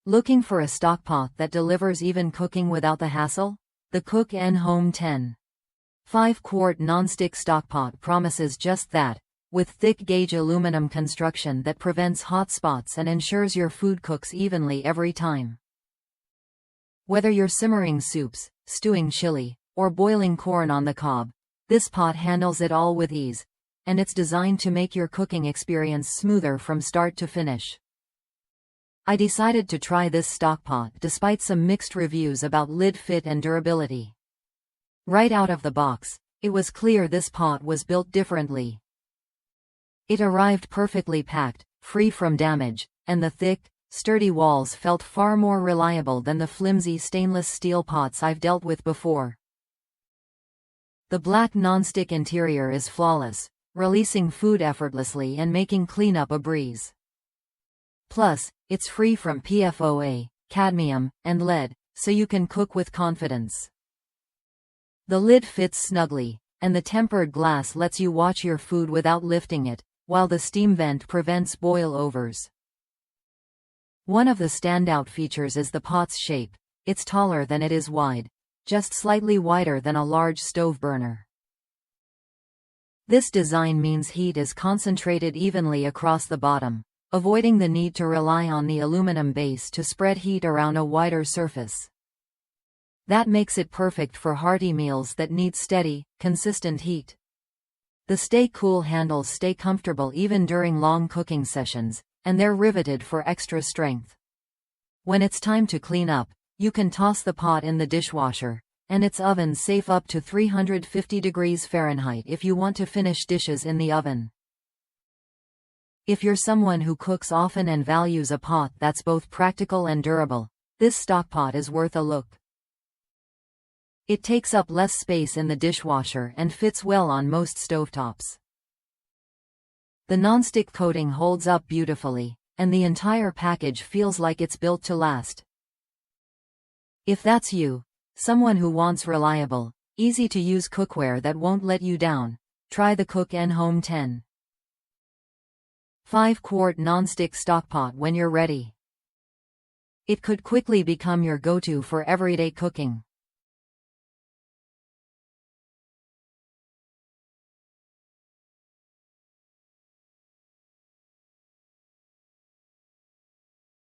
Looking for a stockpot that delivers even cooking without the hassle? The CookNHome 10.5 Quart Nonstick Stockpot promises just that, with thick-gauge aluminum construction that prevents hot spots and ensures your food cooks evenly every time. Whether you're simmering soups, stewing chili, or boiling corn on the cob, this pot handles it all with ease, and it's designed to make your cooking experience smoother from start to finish. I decided to try this stockpot despite some mixed reviews about lid fit and durability. Right out of the box, it was clear this pot was built differently. It arrived perfectly packed, free from damage, and the thick, sturdy walls felt far more reliable than the flimsy stainless steel pots I've dealt with before. The black nonstick interior is flawless, releasing food effortlessly and making cleanup a breeze. Plus, it's free from PFOA, cadmium, and lead, so you can cook with confidence. The lid fits snugly, and the tempered glass lets you watch your food without lifting it, while the steam vent prevents boil-overs. One of the standout features is the pot's shape. It's taller than it is wide, just slightly wider than a large stove burner. This design means heat is concentrated evenly across the bottom, avoiding the need to rely on the aluminum base to spread heat around a wider surface. That makes it perfect for hearty meals that need steady, consistent heat. The stay cool handles stay comfortable even during long cooking sessions, and they're riveted for extra strength. When it's time to clean up, you can toss the pot in the dishwasher, and it's oven safe up to 350 degrees Fahrenheit if you want to finish dishes in the oven. If you're someone who cooks often and values a pot that's both practical and durable, this stockpot is worth a look. It takes up less space in the dishwasher and fits well on most stovetops. The nonstick coating holds up beautifully, and the entire package feels like it's built to last. If that's you, someone who wants reliable, easy-to-use cookware that won't let you down, try the CookNHome 10.5 Quart Nonstick Stockpot when you're ready. It could quickly become your go-to for everyday cooking.